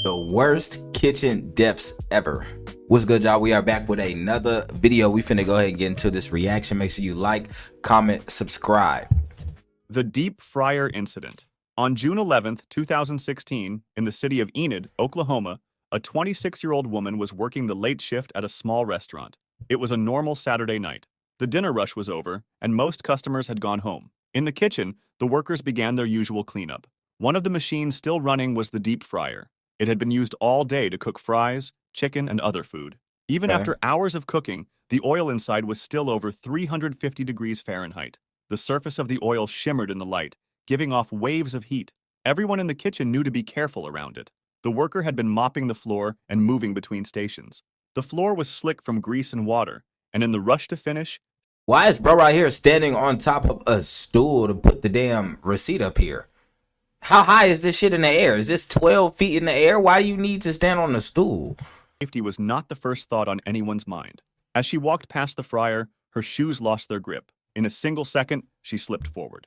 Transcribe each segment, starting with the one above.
The worst kitchen deaths ever. What's good, y'all? We are back with another video. We finna go ahead and get into this reaction. Make sure you like, comment, subscribe. The Deep Fryer Incident. On June 11th, 2016, in the city of Enid, Oklahoma, a 26-year-old woman was working the late shift at a small restaurant. It was a normal Saturday night. The dinner rush was over, and most customers had gone home. In the kitchen, the workers began their usual cleanup. One of the machines still running was the deep fryer. It had been used all day to cook fries, chicken, and other food. Even after hours of cooking, the oil inside was still over 350 degrees Fahrenheit. The surface of the oil shimmered in the light, giving off waves of heat. Everyone in the kitchen knew to be careful around it. The worker had been mopping the floor and moving between stations. The floor was slick from grease and water, and in the rush to finish... Why is bro right here standing on top of a stool to put the damn receipt up here? How high is this shit in the air? Is this 12 feet in the air? Why do you need to stand on a stool? Safety was not the first thought on anyone's mind. As she walked past the fryer, her shoes lost their grip. In a single second, she slipped forward.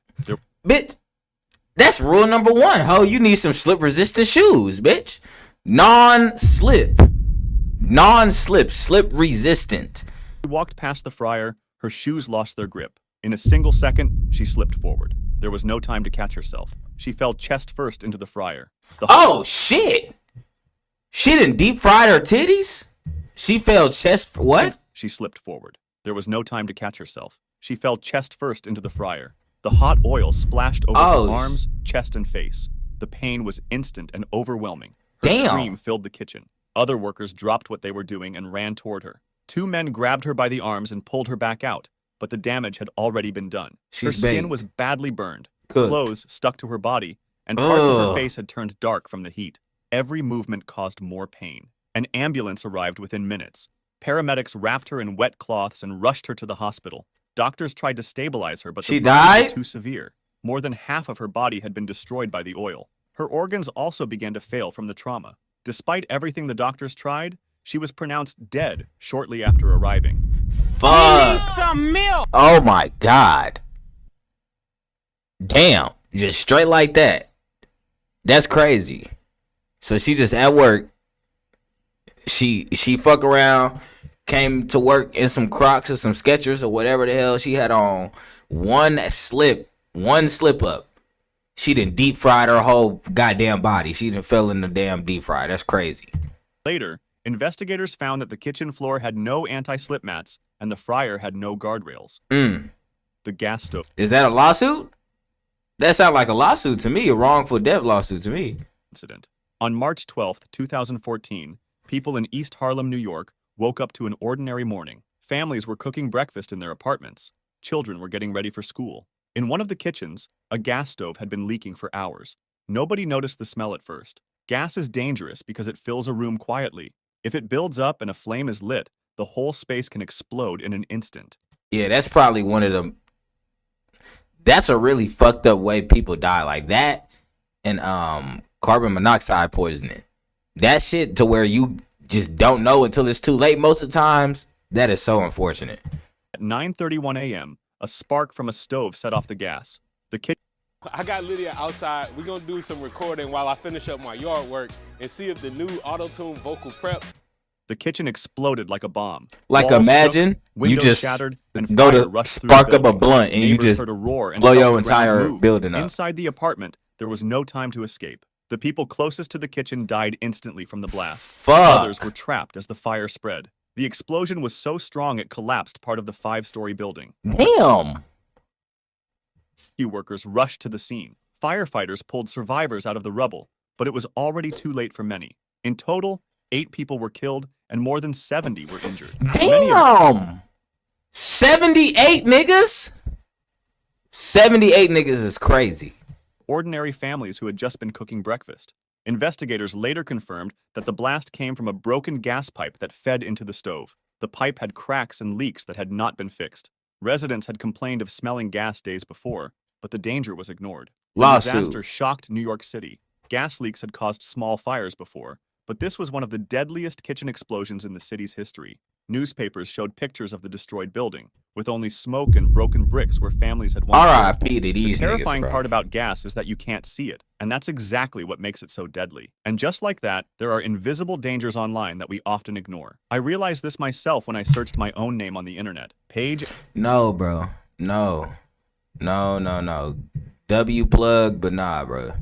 Bitch, that's rule number one, ho. You need some slip-resistant shoes, bitch. Non-slip. Non-slip. Slip-resistant. She walked past the fryer, her shoes lost their grip. In a single second, she slipped forward. There was no time to catch herself. She fell chest first into the fryer. Oh, shit. She didn't deep fry her titties? She fell chest... What? She slipped forward. There was no time to catch herself. She fell chest first into the fryer. The hot oil splashed over her arms, chest, and face. The pain was instant and overwhelming. Her scream filled the kitchen. Other workers dropped what they were doing and ran toward her. Two men grabbed her by the arms and pulled her back out, but the damage had already been done. Her skin was badly burned. Clothes stuck to her body, and parts of her face had turned dark from the heat. Every movement caused more pain. An ambulance arrived within minutes. Paramedics wrapped her in wet cloths and rushed her to the hospital. Doctors tried to stabilize her, but the burns were too severe. More than half of her body had been destroyed by the oil. Her organs also began to fail from the trauma. Despite everything the doctors tried, she was pronounced dead shortly after arriving. Fuck. Some milk. Oh my God. Damn. Just straight like that. That's crazy. So she just at work. She fuck around, came to work in some Crocs or some Skechers or whatever the hell she had on. One slip up. She done deep fried her whole goddamn body. She done fell in the damn deep fry. That's crazy. Later, investigators found that the kitchen floor had no anti-slip mats and the fryer had no guardrails. The gas stove. Is that a lawsuit? That sounds like a lawsuit to me, a wrongful death lawsuit to me. Incident. On March 12th, 2014, people in East Harlem, New York, woke up to an ordinary morning. Families were cooking breakfast in their apartments. Children were getting ready for school. In one of the kitchens, a gas stove had been leaking for hours. Nobody noticed the smell at first. Gas is dangerous because it fills a room quietly. If it builds up and a flame is lit, the whole space can explode in an instant. Yeah, that's probably one of them. That's a really fucked up way people die, like that and carbon monoxide poisoning. That shit to where you just don't know until it's too late most of the times. That is so unfortunate. At 9:31 a.m., a spark from a stove set off the gas. The kitchen. I got Lydia outside. We're going to do some recording while I finish up my yard work and see if the new auto-tune vocal prep. The kitchen exploded like a bomb. Like Walls imagine shook, you just shattered, and go to spark up a blunt and you just heard a roar and blow your entire building up. Inside the apartment, there was no time to escape. The people closest to the kitchen died instantly from the blast. Fuck. Others were trapped as the fire spread. The explosion was so strong it collapsed part of the 5-story building. Damn. Rescue workers rushed to the scene. Firefighters pulled survivors out of the rubble, but it was already too late for many. In total, 8 people were killed and more than 70 were injured. Damn! 78 niggas? 78 niggas is crazy. Ordinary families who had just been cooking breakfast. Investigators later confirmed that the blast came from a broken gas pipe that fed into the stove. The pipe had cracks and leaks that had not been fixed. Residents had complained of smelling gas days before, but the danger was ignored. The disaster shocked New York City. Gas leaks had caused small fires before, but this was one of the deadliest kitchen explosions in the city's history. Newspapers showed pictures of the destroyed building, with only smoke and broken bricks where families had once lived. R.I.P. to these The terrifying niggas, bro. part about gas is that you can't see it, and that's exactly what makes it so deadly. And just like that, there are invisible dangers online that we often ignore. I realized this myself when I searched my own name on the internet. No, bro. No. W plug, but nah, bro.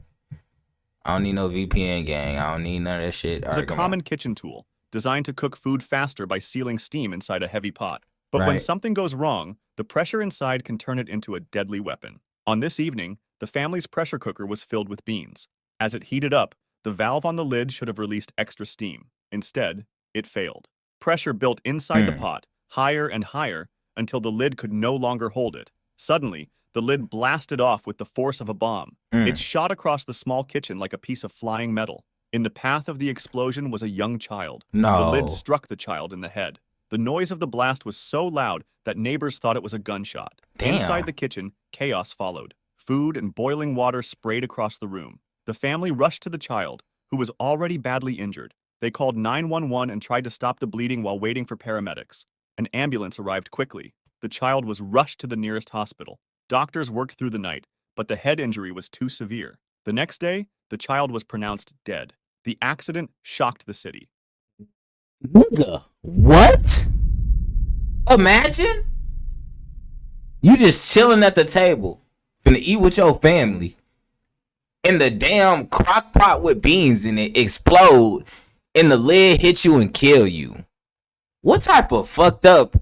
I don't need no VPN gang. I don't need none of that shit. It's a common kitchen tool, designed to cook food faster by sealing steam inside a heavy pot. But when something goes wrong, the pressure inside can turn it into a deadly weapon. On this evening, the family's pressure cooker was filled with beans. As it heated up, the valve on the lid should have released extra steam. Instead, it failed. Pressure built inside the pot, higher and higher, until the lid could no longer hold it. Suddenly, the lid blasted off with the force of a bomb. It shot across the small kitchen like a piece of flying metal. In the path of the explosion was a young child. The lid struck the child in the head. The noise of the blast was so loud that neighbors thought it was a gunshot. Inside the kitchen, chaos followed. Food and boiling water sprayed across the room. The family rushed to the child, who was already badly injured. They called 911 and tried to stop the bleeding while waiting for paramedics. An ambulance arrived quickly. The child was rushed to the nearest hospital. Doctors worked through the night, but the head injury was too severe. The next day, the child was pronounced dead. The accident shocked the city. Nigga, what? Imagine you just chilling at the table, finna eat with your family, and the damn crock pot with beans in it explode, and the lid hit you and kill you. What type of fucked up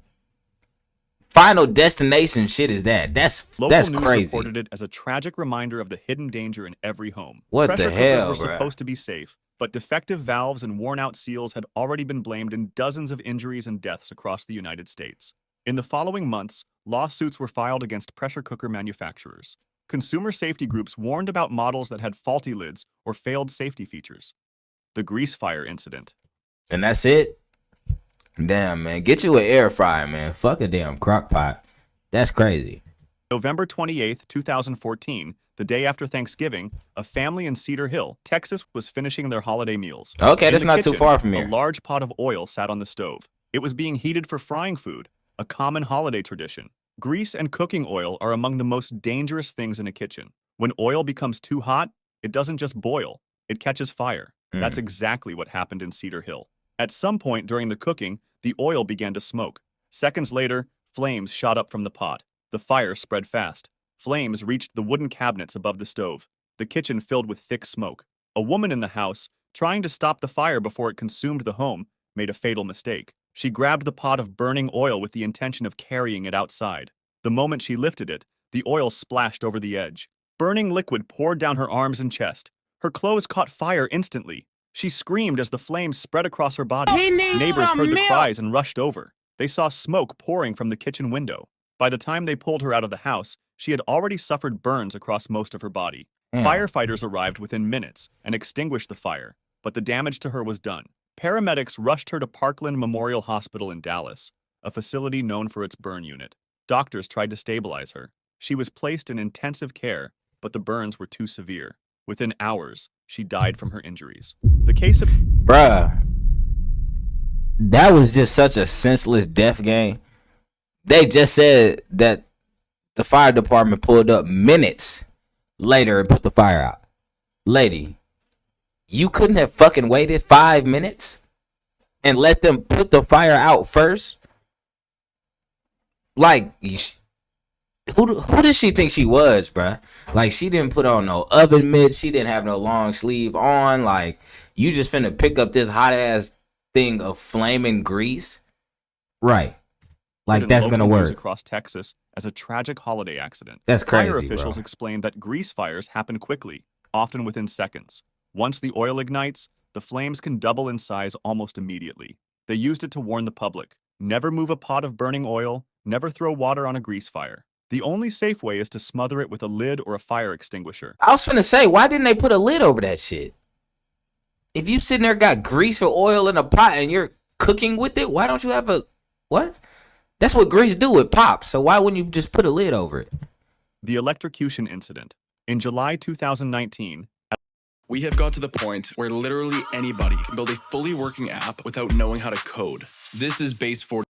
Final Destination shit is that? That's crazy. Local news reported it as a tragic reminder of the hidden danger in every home. What Pressure the hell, cookers were bro? supposed to be safe, but defective valves and worn-out seals had already been blamed in dozens of injuries and deaths across the United States. In the following months, lawsuits were filed against pressure cooker manufacturers. Consumer safety groups warned about models that had faulty lids or failed safety features. The grease fire incident. And that's it? Damn, man. Get you an air fryer, man. Fuck a damn crock pot. That's crazy. November 28, 2014, the day after Thanksgiving, a family in Cedar Hill, Texas, was finishing their holiday meals. Okay, that's not too far from here. A large pot of oil sat on the stove. It was being heated for frying food, a common holiday tradition. Grease and cooking oil are among the most dangerous things in a kitchen. When oil becomes too hot, it doesn't just boil, it catches fire. That's exactly what happened in Cedar Hill. At some point during the cooking, the oil began to smoke. Seconds later, flames shot up from the pot. The fire spread fast. Flames reached the wooden cabinets above the stove. The kitchen filled with thick smoke. A woman in the house, trying to stop the fire before it consumed the home, made a fatal mistake. She grabbed the pot of burning oil with the intention of carrying it outside. The moment she lifted it, the oil splashed over the edge. Burning liquid poured down her arms and chest. Her clothes caught fire instantly. She screamed as the flames spread across her body. Neighbors heard the cries and rushed over. They saw smoke pouring from the kitchen window. By the time they pulled her out of the house, she had already suffered burns across most of her body. Firefighters arrived within minutes and extinguished the fire, but the damage to her was done. Paramedics rushed her to Parkland Memorial Hospital in Dallas, a facility known for its burn unit. Doctors tried to stabilize her. She was placed in intensive care, but the burns were too severe. Within hours, she died from her injuries. The case of... Bruh. That was just such a senseless death game. They just said that the fire department pulled up minutes later and put the fire out. Lady, you couldn't have fucking waited 5 minutes and let them put the fire out first? Like, who did she think she was, bruh? Like, she didn't put on no oven mitts. She didn't have no long sleeve on. Like, you just finna pick up this hot ass thing of flaming grease? Right. Like, that's gonna work. Across Texas as a tragic holiday accident. That's crazy, Fire officials explained that grease fires happen quickly, often within seconds. Once the oil ignites, the flames can double in size almost immediately. They used it to warn the public. Never move a pot of burning oil. Never throw water on a grease fire. The only safe way is to smother it with a lid or a fire extinguisher. I was finna say, why didn't they put a lid over that shit? If you sitting there got grease or oil in a pot and you're cooking with it, why don't you have a... What? That's what grease do, it pops. So why wouldn't you just put a lid over it? The electrocution incident. In July 2019... We have got to the point where literally anybody can build a fully working app without knowing how to code. This is base 40.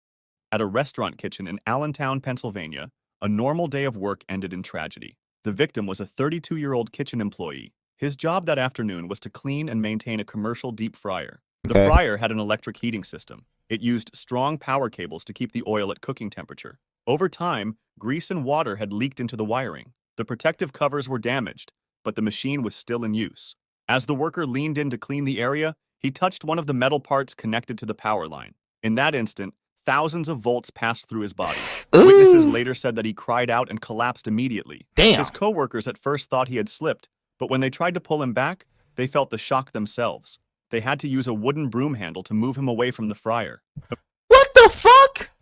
At a restaurant kitchen in Allentown, Pennsylvania, a normal day of work ended in tragedy. The victim was a 32-year-old kitchen employee. His job that afternoon was to clean and maintain a commercial deep fryer. The fryer had an electric heating system. It used strong power cables to keep the oil at cooking temperature. Over time, grease and water had leaked into the wiring. The protective covers were damaged, but the machine was still in use. As the worker leaned in to clean the area, he touched one of the metal parts connected to the power line. In that instant, thousands of volts passed through his body. Witnesses later said that he cried out and collapsed immediately. Damn. His co-workers at first thought he had slipped, but when they tried to pull him back, they felt the shock themselves. They had to use a wooden broom handle to move him away from the fryer. What the fuck?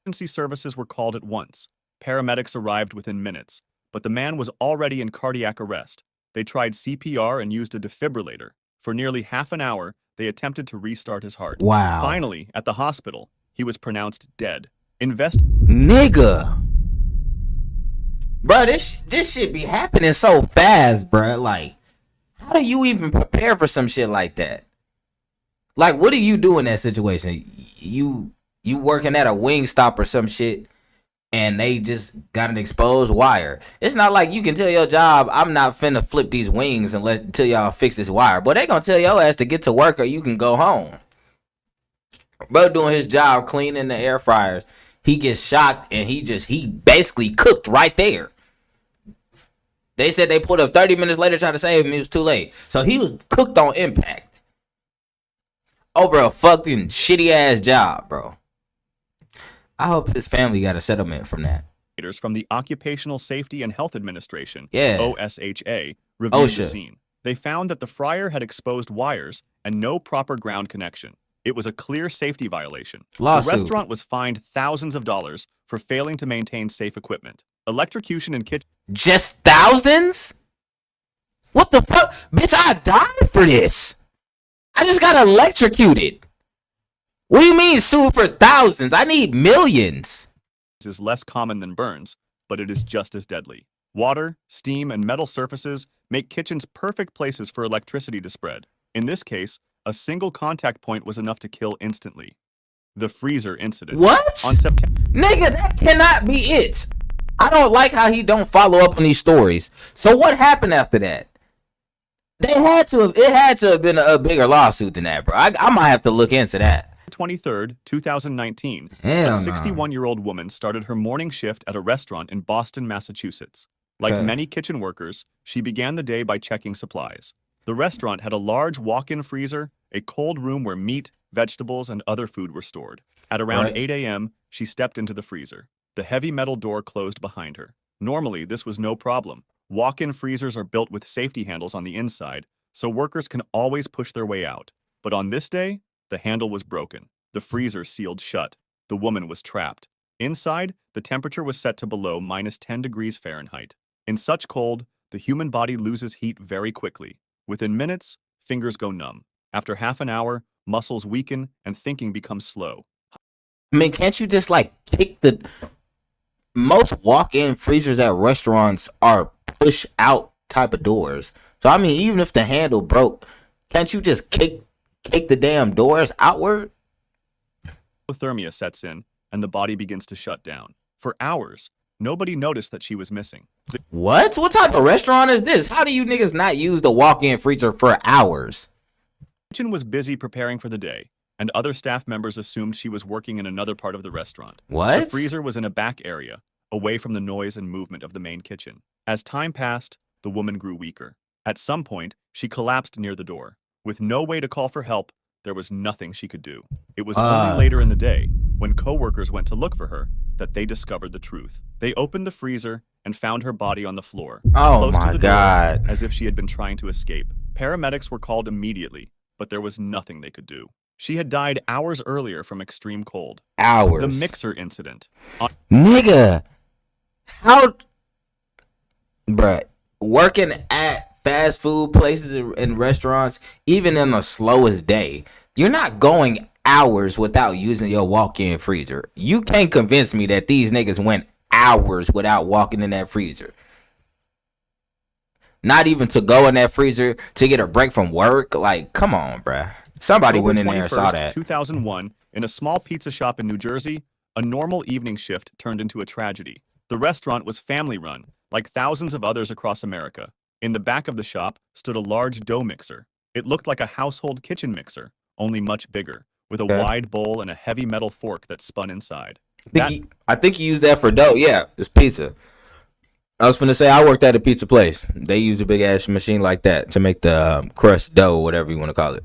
Emergency services were called at once. Paramedics arrived within minutes, but the man was already in cardiac arrest. They tried CPR and used a defibrillator. For nearly half an hour, they attempted to restart his heart. Wow. Finally, at the hospital, he was pronounced dead. Nigga. Bro, this shit be happening so fast, bro. Like, how do you even prepare for some shit like that? Like, what do you do in that situation? You working at a Wingstop or some shit, and they just got an exposed wire. It's not like you can tell your job, I'm not finna flip these wings until y'all fix this wire. But they gonna tell your ass to get to work or you can go home. Bro doing his job cleaning the air fryers. He gets shocked and he basically cooked right there. They said they pulled up 30 minutes later trying to save him. It was too late. So he was cooked on impact. Over a fucking shitty ass job, bro. I hope his family got a settlement from that. From the Occupational Safety and Health Administration, Yeah. OSHA, reviewed the scene. They found that the fryer had exposed wires and no proper ground connection. It was a clear safety violation. Lawsuit. The restaurant was fined thousands of dollars for failing to maintain safe equipment. Electrocution in kitchen. Just thousands? What the fuck? Bitch, I died for this. I just got electrocuted. What do you mean sue for thousands? I need millions. This is less common than burns, but it is just as deadly. Water, steam, and metal surfaces make kitchens perfect places for electricity to spread. In this case, a single contact point was enough to kill instantly. The freezer incident. What? On September. Nigga, that cannot be it. I don't like how he don't follow up on these stories. So what happened after that? It had to have been a bigger lawsuit than that, bro. I might have to look into that. 23rd, 2019, a 61-year-old woman started her morning shift at a restaurant in Boston, Massachusetts. Like many kitchen workers, she began the day by checking supplies. The restaurant had a large walk-in freezer, a cold room where meat, vegetables, and other food were stored. At around 8 a.m., she stepped into the freezer. The heavy metal door closed behind her. Normally, this was no problem. Walk-in freezers are built with safety handles on the inside, so workers can always push their way out. But on this day, the handle was broken. The freezer sealed shut. The woman was trapped. Inside, the temperature was set to below -10 degrees Fahrenheit. In such cold, the human body loses heat very quickly. Within minutes, fingers go numb. After half an hour, muscles weaken and thinking becomes slow. I mean, can't you just like kick the... Most walk-in freezers at restaurants are push-out type of doors. So, I mean, even if the handle broke, can't you just kick the damn doors outward? Hypothermia sets in, and the body begins to shut down. For hours, nobody noticed that she was missing. What? What type of restaurant is this? How do you niggas not use the walk-in freezer for hours? The kitchen was busy preparing for the day, and other staff members assumed she was working in another part of the restaurant. What? The freezer was in a back area, away from the noise and movement of the main kitchen. As time passed, the woman grew weaker. At some point, she collapsed near the door. With no way to call for help, there was nothing she could do. It was only later in the day, when co-workers went to look for her, that they discovered the truth. They opened the freezer and found her body on the floor, close to the door, as if she had been trying to escape. Paramedics were called immediately, but there was nothing they could do. She had died hours earlier from extreme cold. Hours. The mixer incident. Nigga, how... Bruh, working at fast food places and restaurants, even in the slowest day, you're not going hours without using your walk-in freezer. You can't convince me that these niggas went hours without walking in that freezer. Not even to go in that freezer to get a break from work. Like, come on, bruh. Somebody went in there and saw that. 2001, In a small pizza shop in New Jersey, a normal evening shift turned into a tragedy. The restaurant was family-run, like thousands of others across America. In the back of the shop stood a large dough mixer. It looked like a household kitchen mixer, only much bigger, with a wide bowl and a heavy metal fork that spun inside. I think he used that for dough. Yeah, it's pizza. I was finna say, I worked at a pizza place. They used a big ass machine like that to make the crust dough, whatever you want to call it.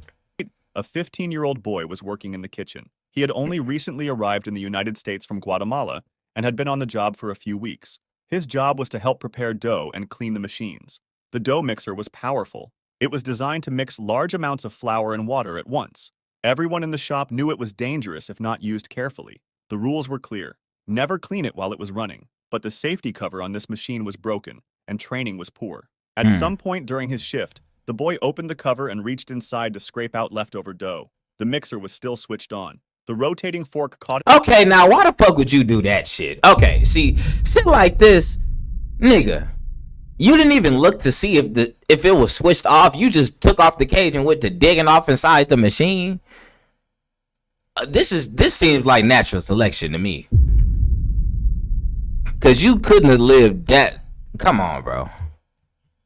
A 15-year-old boy was working in the kitchen. He had only recently arrived in the United States from Guatemala and had been on the job for a few weeks. His job was to help prepare dough and clean the machines. The dough mixer was powerful. It was designed to mix large amounts of flour and water at once. Everyone in the shop knew it was dangerous if not used carefully. The rules were clear. Never clean it while it was running. But the safety cover on this machine was broken, and training was poor. At some point during his shift, the boy opened the cover and reached inside to scrape out leftover dough. The mixer was still switched on. The rotating fork caught... Okay, now why the fuck would you do that shit? Okay, see, shit like this, nigga, you didn't even look to see if it was switched off. You just took off the cage and went to digging off inside the machine. This seems like natural selection to me. Cause you couldn't have lived that. Come on, bro.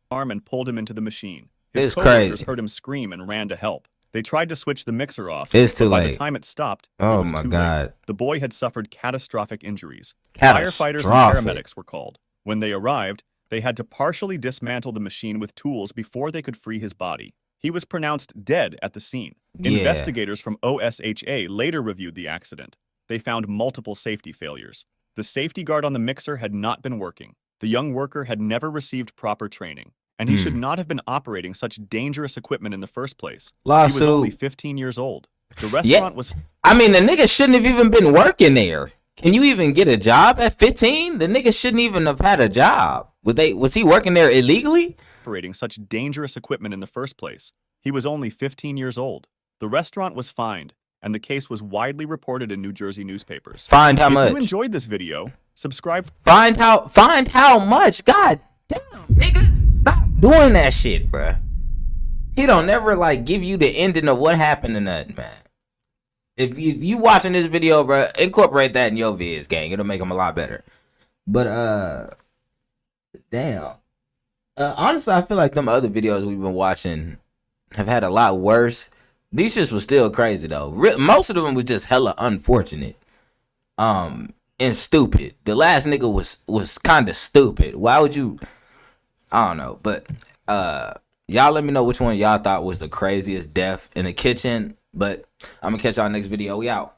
Arm and pulled him into the machine. It's crazy. Heard him scream and ran to help. They tried to switch the mixer off. It's too late. By the time it stopped, oh it was my too god, late. The boy had suffered catastrophic injuries. Catastrophic. Firefighters and paramedics were called. When they arrived, they had to partially dismantle the machine with tools before they could free his body. He was pronounced dead at the scene. Yeah. Investigators from OSHA later reviewed the accident. They found multiple safety failures. The safety guard on the mixer had not been working. The young worker had never received proper training, and he should not have been operating such dangerous equipment in the first place. Lawsuit. He was only 15 years old. The restaurant was... I mean, the nigga shouldn't have even been working there. Can you even get a job at 15? The nigga shouldn't even have had a job. Was he working there illegally? Operating such dangerous equipment in the first place. He was only 15 years old. The restaurant was fined, and the case was widely reported in New Jersey newspapers. Fined how much? If you enjoyed this video, subscribe. Fined how much? God damn, nigga. Stop doing that shit, bruh. He don't never like give you the ending of what happened to nothing, man. If you watching this video, bruh, incorporate that in your vids, gang. It'll make them a lot better. But damn. Honestly, I feel like them other videos we've been watching have had a lot worse. These shits was still crazy though. Most of them was just hella unfortunate, and stupid. The last nigga was kind of stupid. Why would you? I don't know. But y'all let me know which one y'all thought was the craziest death in the kitchen. But I'm gonna catch y'all next video. We out.